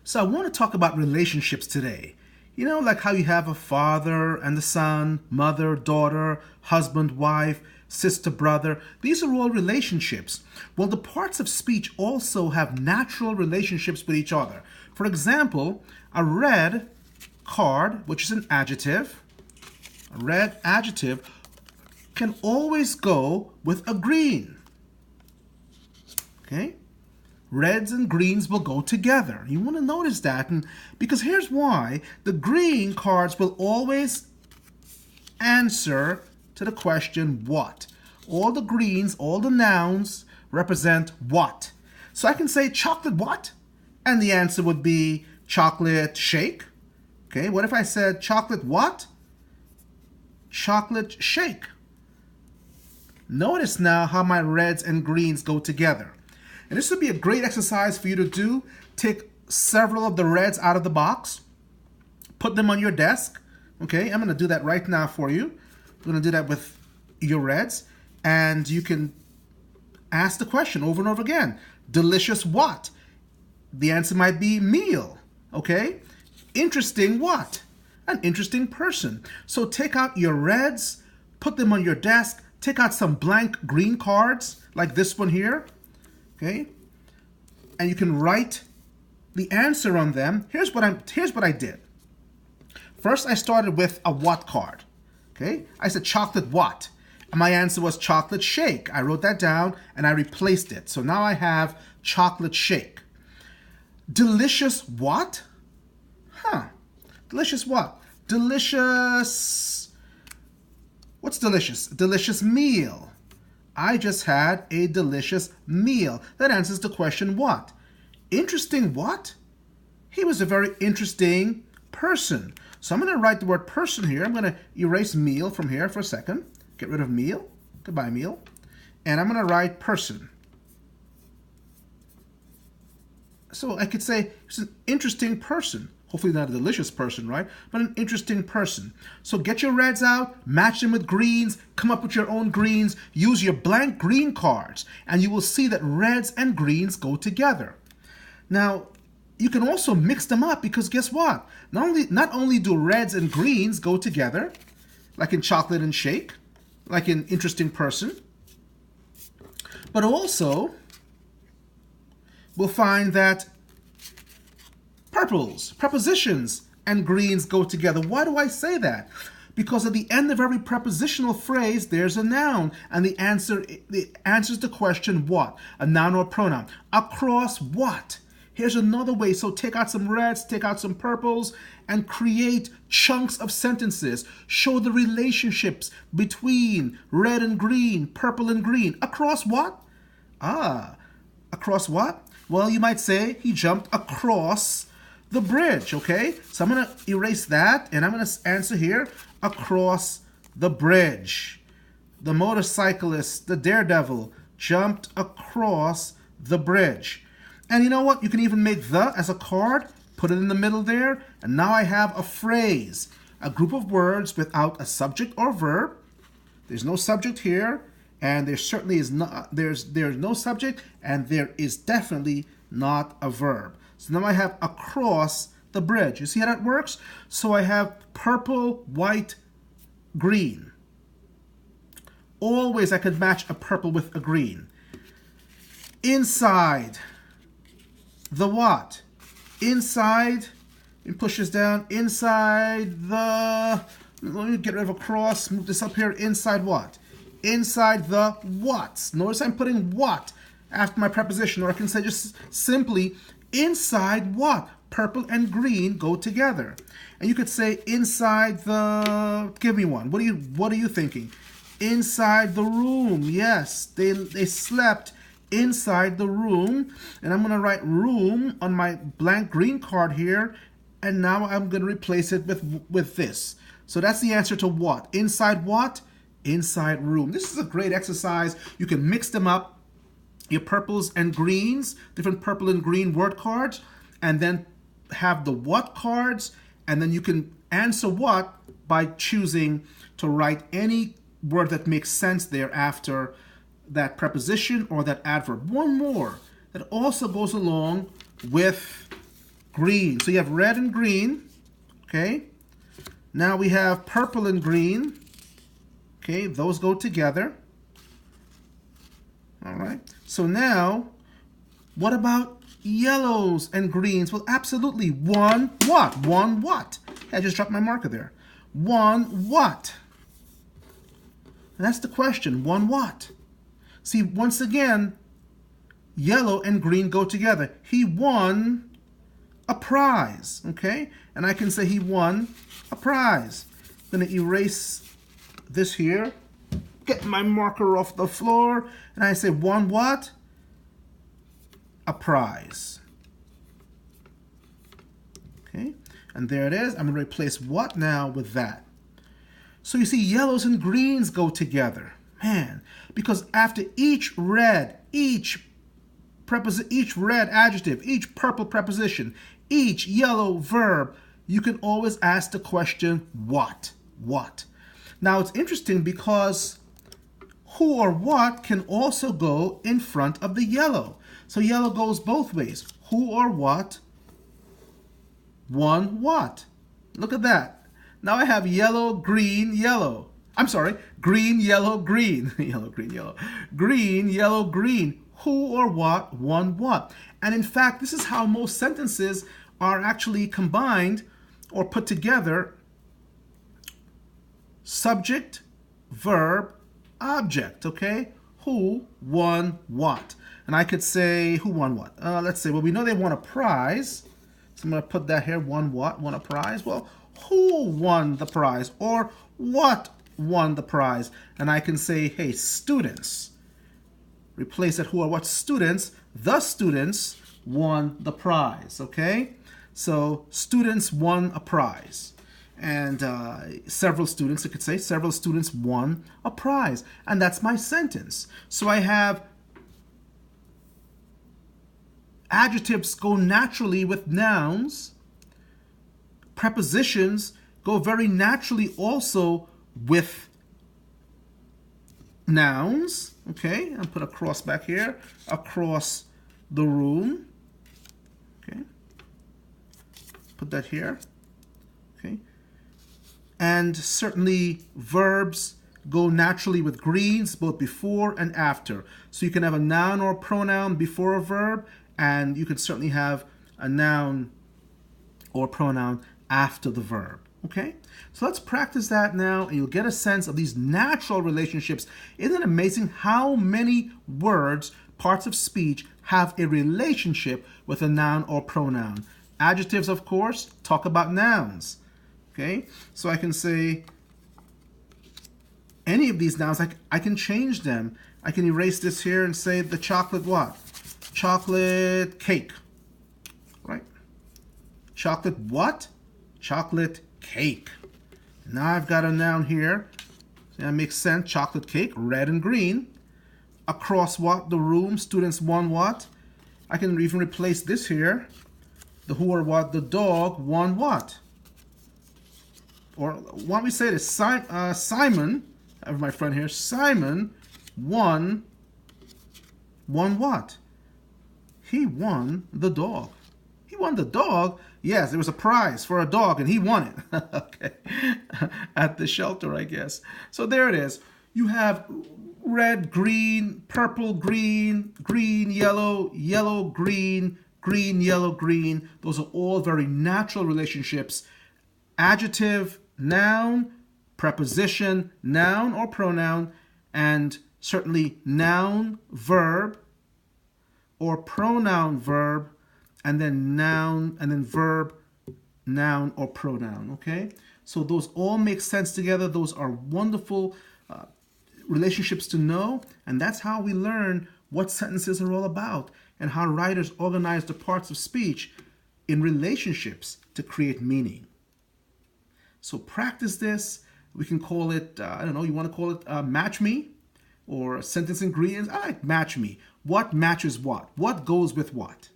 So I want to talk about relationships today. You know, like how you have a father and a son, mother, daughter, husband, wife, sister, brother. These are all relationships. Well, the parts of speech also have natural relationships with each other. For example, a red card, which is an adjective, a red adjective can always go with a green. Okay? Reds and greens will go together. You want to notice that, and because here's why. The green cards will always answer to the question what. All the greens, all the nouns represent what. So I can say chocolate what? And the answer would be chocolate shake. Okay, what if I said chocolate what? Chocolate shake. Notice now how my reds and greens go together. And this would be a great exercise for you to do. Take several of the reds out of the box, put them on your desk. Okay, I'm going to do that right now for you. I'm going to do that with your reds. And you can ask the question over and over again. Delicious what? The answer might be meal. Okay, interesting what? An interesting person. So take out your reds, put them on your desk, take out some blank green cards like this one here. Okay, and you can write the answer on them. Here's what I did. First, I started with a what card. Okay, I said chocolate what, and my answer was chocolate shake. I wrote that down and I replaced it. So now I have chocolate shake. Delicious what? Delicious what? Delicious. What's delicious? Delicious meal. I just had a delicious meal. That answers the question what? Interesting what? He was a very interesting person. So I'm going to write the word person here. I'm going to erase meal from here for a second. Get rid of meal. Goodbye, meal. And I'm going to write person. So I could say he's an interesting person. Hopefully not a delicious person, right? But an interesting person. So get your reds out, match them with greens, come up with your own greens, use your blank green cards, and you will see that reds and greens go together. Now, you can also mix them up because guess what? Not only do reds and greens go together, like in chocolate and shake, like in interesting person, but also we'll find that purples, prepositions, and greens go together. Why do I say that? Because at the end of every prepositional phrase, there's a noun, and the answer answers the question what? A noun or pronoun. Across what? Here's another way. So take out some reds, take out some purples, and create chunks of sentences. Show the relationships between red and green, purple and green. Across what? Across what? Well, you might say he jumped across the bridge, okay? So I'm going to erase that, and I'm going to answer here, across the bridge. The motorcyclist, the daredevil, jumped across the bridge. And you know what? You can even make the as a card, put it in the middle there, and now I have a phrase, a group of words without a subject or verb. There's no subject here, and there certainly is not, there's no subject, and there is definitely not a verb. So now I have across the bridge. You see how that works? So I have purple, white, green. Always I could match a purple with a green. Inside the what? Inside, it pushes down, inside the, let me get rid of across, move this up here, inside what? Inside the what? Notice I'm putting what after my preposition, or I can say just simply inside what? Purple and green go together. And you could say inside the, give me one. What are you thinking? Inside the room. Yes, they slept inside the room. And I'm going to write room on my blank green card here. And now I'm going to replace it with this. So that's the answer to what? Inside what? Inside room. This is a great exercise. You can mix them up. Your purples and greens, different purple and green word cards, and then have the what cards, and then you can answer what by choosing to write any word that makes sense there after that preposition or that adverb. One more that also goes along with green. So you have red and green, okay? Now we have purple and green, okay? Those go together. All right. So now, what about yellows and greens? Well, absolutely. One what? One what? I just dropped my marker there. One what? And that's the question. One what? See, once again, yellow and green go together. He won a prize, okay? And I can say he won a prize. I'm going to erase this here. Get my marker off the floor, and I say, won what? A prize. Okay, and there it is. I'm going to replace what now with that. So you see, yellows and greens go together. Man, because after each red, each red adjective, each purple preposition, each yellow verb, you can always ask the question, what? What? Now, it's interesting because who or what can also go in front of the yellow. So yellow goes both ways. Who or what? One what? Look at that. Now I have yellow, green, yellow. I'm sorry, green, yellow, green. Yellow, green, yellow. Green, yellow, green. Who or what? One what? And in fact, this is how most sentences are actually combined or put together. Subject, verb, object, okay? Who won what? And I could say, who won what? Let's say, well, we know they won a prize. So I'm going to put that here, won what? Won a prize. Well, who won the prize? Or what won the prize? And I can say, hey, students. Replace that who or what? Students. The students won the prize, okay? So students won a prize. And several students, I could say, several students won a prize. And that's my sentence. So I have adjectives go naturally with nouns. Prepositions go very naturally also with nouns. Okay, I'll put a cross back here, across the room. Okay, put that here. Okay. And certainly verbs go naturally with greens, both before and after. So you can have a noun or a pronoun before a verb, and you can certainly have a noun or pronoun after the verb. Okay? So let's practice that now, and you'll get a sense of these natural relationships. Isn't it amazing how many words, parts of speech, have a relationship with a noun or pronoun? Adjectives, of course, talk about nouns. Okay, so I can say any of these nouns, I can change them. I can erase this here and say the chocolate what? Chocolate cake, right? Chocolate what? Chocolate cake. Now I've got a noun here. So that makes sense. Chocolate cake, red and green. Across what? The room. Students won what? I can even replace this here. The who or what? The dog won what? Or why don't we say this? Simon, I have my friend here, Simon won what? He won the dog. He won the dog? Yes, there was a prize for a dog and he won it. Okay. At the shelter, I guess. So there it is. You have red, green, purple, green, green, yellow, yellow, green, green, yellow, green. Those are all very natural relationships. Adjective, noun, preposition, noun or pronoun, and certainly noun, verb, or pronoun, verb, and then noun, and then verb, noun, or pronoun, okay? So those all make sense together. Those are wonderful relationships to know, and that's how we learn what sentences are all about and how writers organize the parts of speech in relationships to create meaning. So practice this. We can call it, I don't know, you want to call it match me or sentence ingredients. I like match me. What matches what? What goes with what?